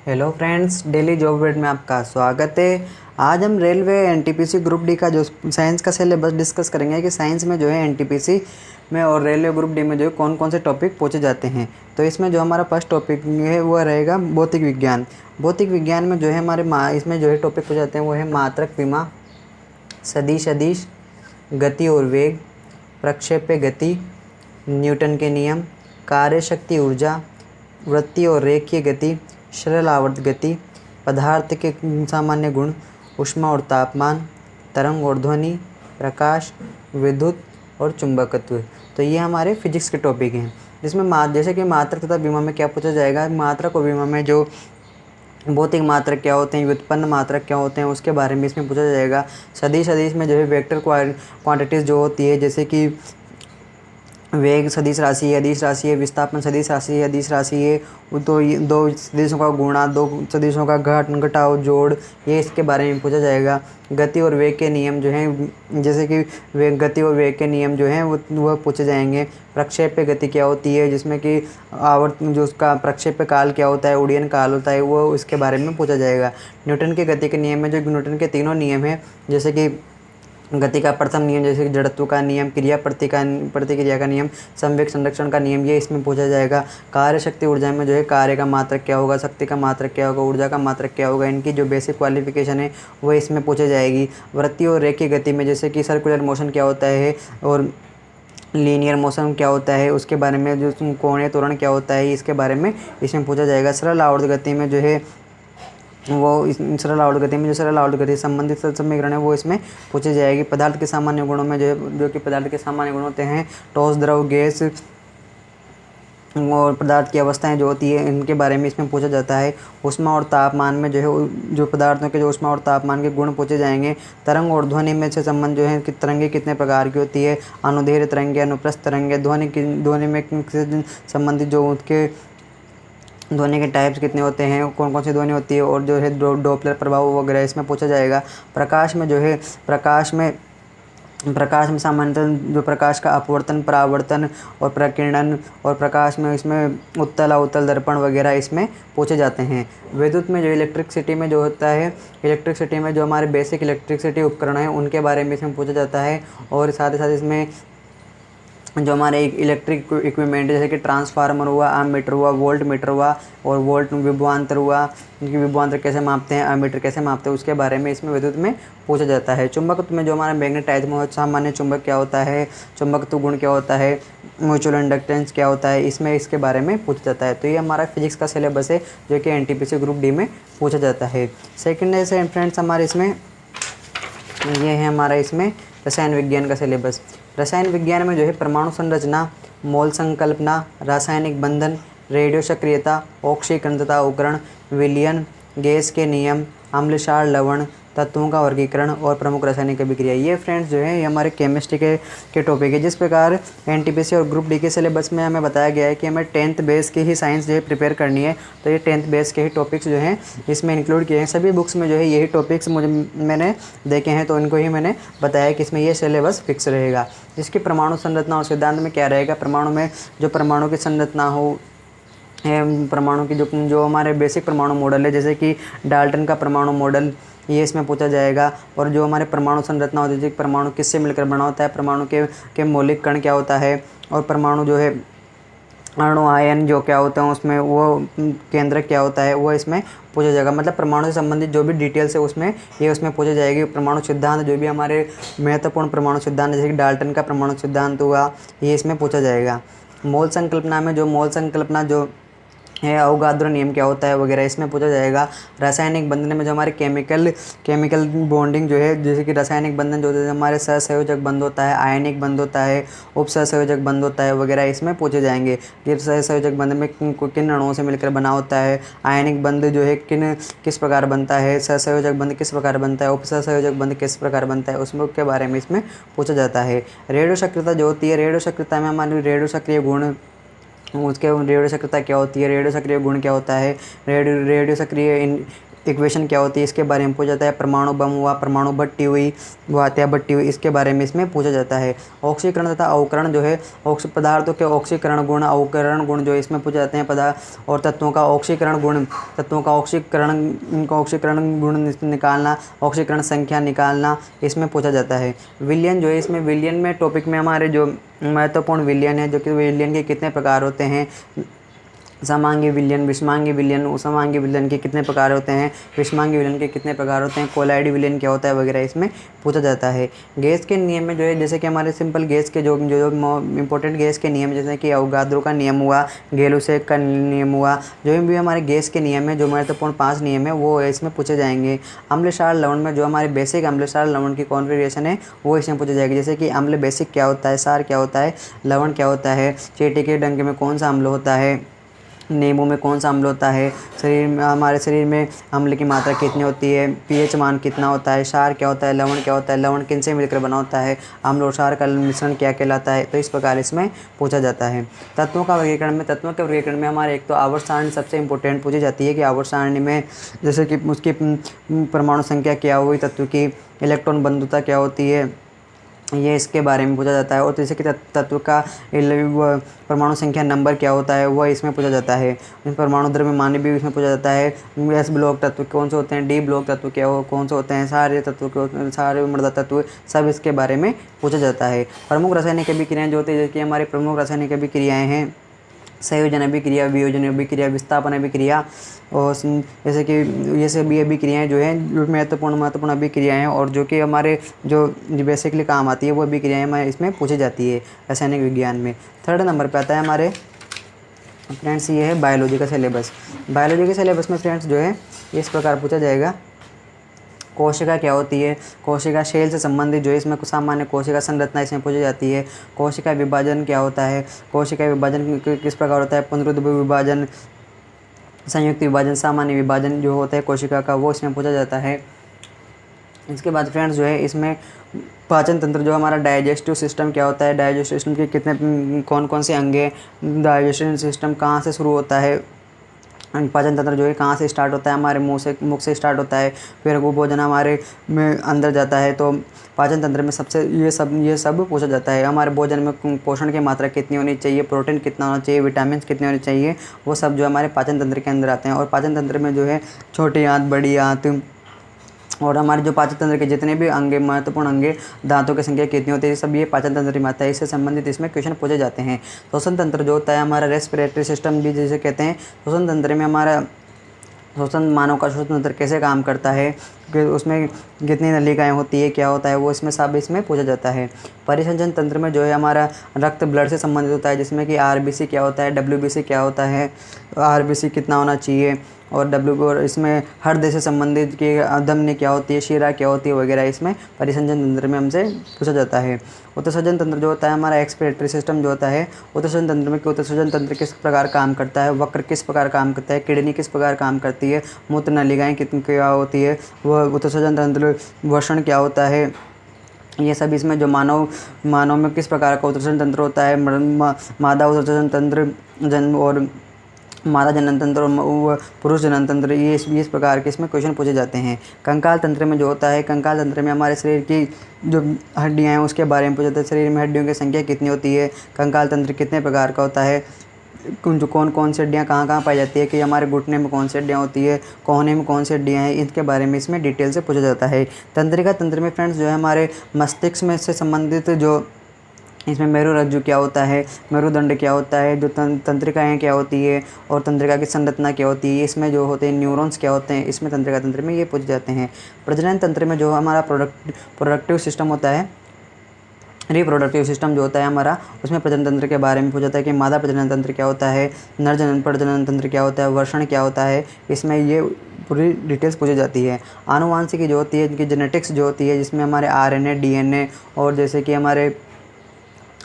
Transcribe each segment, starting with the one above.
Hello friends, daily job update में आपका स्वागत है। आज हम रेलवे एनटीपीसी ग्रुप डी का जो साइंस का सिलेबस डिस्कस करेंगे कि साइंस में जो है एनटीपीसी में और रेलवे ग्रुप डी में जो है कौन कौन से टॉपिक पूछे जाते हैं। तो इसमें जो हमारा फर्स्ट टॉपिक है वो रहेगा भौतिक विज्ञान। भौतिक विज्ञान में जो है इसमें जो है टॉपिक पूछे जाते हैं वो है मात्रक विमा, सदिश अदिश, गति और वेग, प्रक्षेप्य गति, न्यूटन के नियम, कार्यशक्ति ऊर्जा, वृत्तीय और रेखीय गति, सरल आवर्त गति, पदार्थ के सामान्य गुण, ऊष्मा और तापमान, तरंग और ध्वनि, प्रकाश, विद्युत और चुंबकत्व। तो ये हमारे फिजिक्स के टॉपिक हैं। जिसमें जैसे कि मात्रक तथा विमा में क्या पूछा जाएगा, मात्रक और विमा में जो भौतिक मात्रक क्या होते हैं, व्युत्पन्न मात्रक क्या होते हैं, उसके बारे में इसमें पूछा जाएगा। सदिश सदिश में जो है वेक्टर क्वांटिटीज़ जो होती है, जैसे कि वेग सदिश राशि है, अदिश राशि है, विस्थापन सदिश राशि है, अदिश राशि है। तो ये दो सदिशों का गुणा, दो सदिशों का घटाव जोड़, ये इसके बारे में पूछा जाएगा। गति और वेग के नियम जो हैं, जैसे कि गति और वेग के नियम जो हैं वह पूछे जाएंगे। प्रक्षेप्य गति क्या होती है, जिसमें कि आवर्त जो उसका प्रक्षेप्य काल क्या होता है, उड्डयन काल होता है, वो इसके बारे में पूछा जाएगा। न्यूटन के गति के नियम में जो न्यूटन के तीनों नियम हैं, जैसे कि गति का प्रथम नियम जैसे कि जड़त्व का नियम, क्रिया प्रतिक्रिया का नियम, संवेग संरक्षण का नियम, ये इसमें पूछा जाएगा। कार्य शक्ति ऊर्जा में जो है कार्य का मात्रक क्या होगा, शक्ति का मात्रक क्या होगा, ऊर्जा का मात्रक क्या होगा, इनकी जो बेसिक क्वालिफिकेशन है वो इसमें पूछी जाएगी। वृत्तीय और रेखीय गति में जैसे कि सर्कुलर मोशन क्या होता है और लीनियर मोशन क्या होता है, उसके बारे में जो कोणीय त्वरण क्या होता है, इसके बारे में इसमें पूछा जाएगा। सरल आवर्त गति में जो है सरल आवर्त गति में जो सरल आवर्त गति संबंधित समीकरण है वो इसमें पूछी जाएगी। पदार्थ के सामान्य गुणों में जो कि पदार्थ के सामान्य गुण होते हैं, ठोस, द्रव, गैस और पदार्थ की अवस्थाएं जो होती है, इनके बारे में इसमें पूछा जाता है। ऊष्मा और तापमान में जो है जो पदार्थों के जो ऊष्मा और तापमान के गुण पूछे जाएंगे। तरंग और ध्वनि में से संबंध जो है कि तरंगे कितने प्रकार की होती है, अनुदैर्घ्य तरंगे, अनुप्रस्थ तरंगे, ध्वनि में संबंधित जो उसके ध्वनि के टाइप्स कितने होते हैं, कौन कौन सी ध्वनि होती है, और जो है डॉपलर प्रभाव वगैरह इसमें पूछा जाएगा। प्रकाश में जो है प्रकाश में सामान्यतः जो प्रकाश का अपवर्तन, परावर्तन और प्रकीर्णन, और प्रकाश में इसमें उत्तल अवतल दर्पण वगैरह इसमें पूछे जाते हैं। विद्युत में जो इलेक्ट्रिसिटी में जो होता है, इलेक्ट्रिसिटी में जो हमारे बेसिक इलेक्ट्रिसिटी उपकरण हैं उनके बारे में इसमें पूछा जाता है। और साथ ही साथ इसमें जो हमारे इलेक्ट्रिक इक्विपमेंट जैसे कि ट्रांसफार्मर हुआ, एमीटर हुआ, वोल्ट मीटर हुआ और वोल्ट विभवांतर हुआ, कि विभवांतर कैसे मापते हैं, एमीटर कैसे मापते हैं, उसके बारे में इसमें विद्युत में पूछा जाता है। चुंबकत्व में जो हमारा मैग्नेटाइज्म हो, सामान्य चुंबक क्या होता है, चुंबकत्व गुण क्या होता है, म्यूचुअल इंडक्टेंस क्या होता है, इसमें इसके बारे में पूछा जाता है। तो ये हमारा फिजिक्स का सिलेबस है जो कि एनटीपीसी ग्रुप डी में पूछा जाता है। सेकेंड है फ्रेंड्स हमारे इसमें ये है हमारा इसमें रसायन विज्ञान का सिलेबस। रसायन विज्ञान में जो है परमाणु संरचना, मोल संकल्पना, रासायनिक बंधन, रेडियो सक्रियता, ऑक्सीकरण तथा उकरण, विलयन, गैस के नियम, अम्ल क्षार लवण, तत्वों का वर्गीकरण और प्रमुख रासायनिक अभिक्रिया, ये फ्रेंड्स जो है ये हमारे केमिस्ट्री के टॉपिक है। जिस प्रकार एनटीपीसी और ग्रुप डी के सिलेबस में हमें बताया गया है कि हमें 10th बेस की ही साइंस जो है प्रिपेयर करनी है, तो ये 10th बेस के ही टॉपिक्स जो हैं इसमें इंक्लूड किए हैं। सभी बुक्स में जो है यही टॉपिक्स मैंने देखे हैं, तो इनको ही मैंने बताया कि इसमें ये सिलेबस फिक्स रहेगा। जिसकी परमाणु संरचना और सिद्धांत में क्या रहेगा, परमाणु में जो परमाणु की संरचना हो, परमाणु की जो हमारे बेसिक परमाणु मॉडल है, जैसे कि डाल्टन का परमाणु मॉडल, ये इसमें पूछा जाएगा। और जो हमारे परमाणु संरचना होती है, परमाणु किससे मिलकर बना होता है, परमाणु के मौलिक कण क्या होता है, और परमाणु जो है अणु आयन जो क्या होते हैं उसमें वो केंद्र क्या होता है, वो इसमें पूछा जाएगा। मतलब परमाणु से संबंधित जो भी डिटेल्स है उसमें पूछा जाएगी। परमाणु सिद्धांत जो भी हमारे महत्वपूर्ण परमाणु सिद्धांत जैसे कि डाल्टन का परमाणु सिद्धांत हुआ, ये इसमें पूछा जाएगा। मोल संकल्पना में जो मोल संकल्पना जो है, अवोगाद्रो नियम क्या होता है वगैरह इसमें पूछा जाएगा। रासायनिक बंधन में जो हमारे केमिकल बॉन्डिंग जो है, जैसे कि रासायनिक बंधन जो होता है हमारे सहसंयोजक बंध होता है, आयनिक बंध होता है, उप सहसंयोजक बंध होता है वगैरह इसमें पूछे जाएंगे कि सहसंयोजक बंध में किन अणुओं से मिलकर बना होता है, आयनिक बंध जो है किस प्रकार बनता है, सहसंयोजक बंध किस प्रकार बनता है, उप सहसंयोजक बंध किस प्रकार बनता है, उसमें के बारे में इसमें पूछा जाता है। रेडियो सक्रियता जो होती है, रेडियो सक्रियता में हमारी रेडियो सक्रिय गुण, उसके रेडियो सक्रियता क्या होती है, रेडियो सक्रिय गुण क्या होता है, रेडियो सक्रिय इक्वेशन क्या होती है इसके बारे में पूछा जाता है। परमाणु बम हुआ, परमाणु भट्टी हुई, वात्या भट्टी हुई, इसके बारे में इसमें पूछा जाता है। ऑक्सीकरण तथा अवकरण जो है पदार्थों के ऑक्सीकरण गुण, अवकरण गुण जो इसमें पूछे जाते हैं। पदार्थ और तत्वों का ऑक्सीकरण गुण, तत्वों का ऑक्सीकरण गुण निकालना, ऑक्सीकरण संख्या निकालना, इसमें पूछा जाता है। विलयन जो है इसमें, विलयन में टॉपिक में हमारे जो महत्वपूर्ण विलयन है, जो कि विलयन के कितने प्रकार होते हैं, समांगी विलयन, विषमांगी विलयन, समांगी विलयन के कितने प्रकार होते हैं, विषमांगी विलयन के कितने प्रकार होते हैं, कोलाइड विलयन क्या होता है वगैरह इसमें पूछा जाता है। गैस के नियम में जो है, जैसे कि हमारे सिंपल गैस के जो इंपॉर्टेंट गैस के नियम, जैसे कि अवोगाद्रो का नियम हुआ, गेलुसेक का नियम हुआ, जो भी हमारे गैस के नियम है, जो महत्वपूर्ण 5 नियम है वो इसमें पूछे जाएंगे। अम्ल क्षार लवण में जो हमारे बेसिक अम्ल क्षार लवण की कॉन्फ़िगरेशन है वो इसमें पूछे जाएगी। जैसे कि अम्ल बेसिक क्या होता है, क्षार क्या होता है, लवण क्या होता है, चींटी के डंक में कौन सा अम्ल होता है, नींबू में कौन सा अम्ल होता है, शरीर में, हमारे शरीर में अम्ल की मात्रा कितनी होती है, पीएच मान कितना होता है, क्षार क्या होता है, लवण क्या होता है, लवण किन से मिलकर बना होता है, अम्ल और क्षार का मिश्रण क्या कहलाता है। तो इस प्रकार इसमें पूछा जाता है। तत्वों का वर्गीकरण में, तत्वों के वर्गीकरण में हमारे एक तो आवर्त सारणी सबसे इंपॉर्टेंट पूछी जाती है कि आवर्त सारणी में जैसे कि उसकी परमाणु संख्या क्या हुई, तत्व की इलेक्ट्रॉन बंधुता क्या होती है, ये इसके बारे में पूछा जाता है। और जैसे कि तत्व का परमाणु संख्या नंबर क्या होता है वह इसमें पूछा जाता है। परमाणु द्रव्यमान भी इसमें पूछा जाता है। एस ब्लॉक तत्व कौन से होते हैं, डी ब्लॉक तत्व क्या हो कौन से होते हैं, सारे तत्व सारे मृदा तत्व सब इसके बारे में पूछा जाता है। प्रमुख रासायनिक अभिक्रियाएँ जो होती है, जैसे कि हमारी प्रमुख रासायनिक अभिक्रियाएँ हैं संयोजन अभिक्रिया, वियोजन अभिक्रिया, विस्थापन अभिक्रिया, और जैसे कि ये सभी अभिक्रियाएँ जो हैं जो महत्वपूर्ण अभिक्रियाएँ हैं और जो कि हमारे जो बेसिकली काम आती है वो अभिक्रियाएँ हमारे इसमें पूछी जाती है रासायनिक विज्ञान में। 3rd नंबर पे आता है हमारे फ्रेंड्स, ये है बायोलॉजी का सिलेबस। बायोलॉजी के सिलेबस में फ्रेंड्स जो है इस प्रकार पूछा जाएगा। कोशिका क्या होती है, कोशिका शेल से संबंधित जो है इसमें कुछ सामान्य कोशिका संरचना इसमें पूछी जाती है। कोशिका विभाजन क्या होता है, कोशिका विभाजन किस प्रकार होता है, पुनरुत्पादक विभाजन, संयुक्त विभाजन, सामान्य विभाजन जो होता है कोशिका का वो इसमें पूछा जाता है। इसके बाद फ्रेंड्स जो है इसमें पाचन तंत्र जो हमारा डाइजेस्टिव सिस्टम क्या होता है, डाइजेस्टिव सिस्टम के कितने कौन कौन से अंग हैं, डाइजेस्टिव सिस्टम कहाँ से शुरू होता है, पाचन तंत्र जो है कहाँ से स्टार्ट होता है, हमारे मुख से स्टार्ट होता है, फिर वो भोजन हमारे में अंदर जाता है। तो पाचन तंत्र में सबसे ये सब पूछा जाता है। हमारे भोजन में पोषण की मात्रा कितनी होनी चाहिए, प्रोटीन कितना होना चाहिए, विटामिन कितने होने चाहिए, वो सब जो हमारे पाचन तंत्र के अंदर आते हैं। और पाचन तंत्र में जो है छोटी आंत, बड़ी आंत और हमारे जो पाचन तंत्र के जितने भी अंगे महत्वपूर्ण अंगे, दांतों की संख्या कितनी होती है, सब ये पाचन तंत्र में आता है। इससे संबंधित इसमें क्वेश्चन पूछे जाते हैं। श्वसन तंत्र जो होता है हमारा, रेस्पिरेटरी सिस्टम भी जिसे कहते हैं, श्वसन तंत्र में हमारा मानव का श्वसन तंत्र कैसे काम करता है, कि उसमें कितनी नलिकाएँ होती है, क्या होता है, वो इसमें सब इसमें पूछा जाता है। परिसंचरण तंत्र में जो है हमारा रक्त ब्लड से संबंधित होता है, जिसमें कि आरबीसी क्या होता है, डब्ल्यूबीसी क्या होता है, आरबीसी कितना होना चाहिए, और इसमें हृदय से संबंधित कि धमनी क्या होती है, शिरा क्या होती है वगैरह इसमें परिसंचरण तंत्र में हमसे पूछा जाता है। उत्सर्जन तंत्र जो होता है हमारा, एक्सपिरेटरी सिस्टम जो होता है, उत्सर्जन तंत्र में कि उत्सर्जन तंत्र किस प्रकार काम करता है, वक्र किस प्रकार काम करता है, किडनी किस प्रकार काम करती है, मूत्र नलिकाएँ कितनी क्या होती है, वह उत्सर्जन तंत्र, वषण क्या होता है, ये सब इसमें जो मानव में किस प्रकार का उत्सर्जन तंत्र होता है, मादा उत्सर्जन तंत्र, जन्म और मादा जनन तंत्र और पुरुष जनन तंत्र, ये इस प्रकार के इसमें क्वेश्चन पूछे जाते हैं। कंकाल तंत्र में जो होता है, कंकाल तंत्र में हमारे शरीर की जो हड्डियां हैं उसके बारे में पूछा जाता है। शरीर में हड्डियों की संख्या कितनी होती है, कंकाल तंत्र कितने प्रकार का होता है, जो कौन सी हड्डियाँ कहाँ पाई जाती है, कि हमारे घुटने में कौन सी हड्डियाँ होती है, कोहने में कौन सी हड्डियाँ हैं, इनके बारे में इसमें डिटेल से पूछा जाता है। तंत्रिका तंत्र में फ्रेंड्स जो है हमारे मस्तिष्क में से संबंधित जो इसमें मेरुरज्जु क्या होता है, मेरुदंड क्या होता है, जो तंत्रिकाएँ क्या होती है और तंत्रिका की संरचना क्या होती है, इसमें जो होते हैं न्यूरॉन्स क्या होते हैं, इसमें तंत्रिका तंत्र में ये पूछे जाते हैं। प्रजनन तंत्र में जो हमारा प्रोडक्टिव सिस्टम होता है, रिप्रोडक्टिव सिस्टम जो होता है हमारा, उसमें प्रजनन तंत्र के बारे में पूछा जाता है कि मादा प्रजनन तंत्र क्या होता है, नर प्रजनन तंत्र क्या होता है, वर्षण क्या होता है, इसमें ये पूरी डिटेल्स पूछी जाती है। आनुवांशिकी जो होती है, इनकी जेनेटिक्स जो होती है, जिसमें हमारे आरएनए, डीएनए और जैसे कि हमारे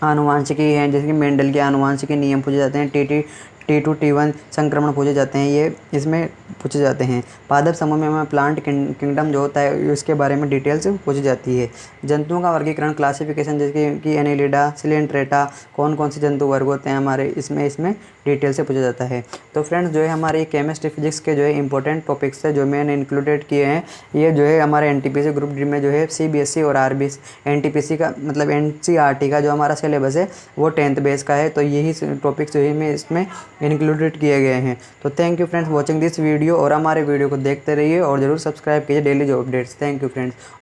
आनुवांशिकी हैं, जैसे कि मेंडल के आनुवांशिकी नियम पूछे जाते हैं, T2 T1 संक्रमण पूछे जाते हैं, ये इसमें पूछे जाते हैं। पादप समूह में हमें प्लांट किंगडम जो होता है उसके बारे में डिटेल्स पूछी जाती है। जंतुओं का वर्गीकरण, क्लासिफिकेशन, जैसे कि एनेलिडा, सिलेंट्रेटा, कौन कौन से जंतु वर्ग होते हैं हमारे, इसमें डिटेल से पूछा जाता है। तो फ्रेंड्स जो है हमारे केमिस्ट्री फिजिक्स के जो है इंपॉर्टेंट टॉपिक्स है जो मैंने इंक्लूडेड किए हैं, ये जो है हमारे एनटीपीसी ग्रुप डी में जो है सीबीएसई और आरबीएसई एनटीपीसी का मतलब एनसीईआरटी का जो हमारा सिलेबस है वो 10th बेस का है। तो यही टॉपिक्स जो है मैं इसमें इंक्लूडेड किए गए हैं। तो thank you friends watching this video, और हमारे वीडियो को देखते रहिए और ज़रूर सब्सक्राइब कीजिए daily job updates. Thank you friends.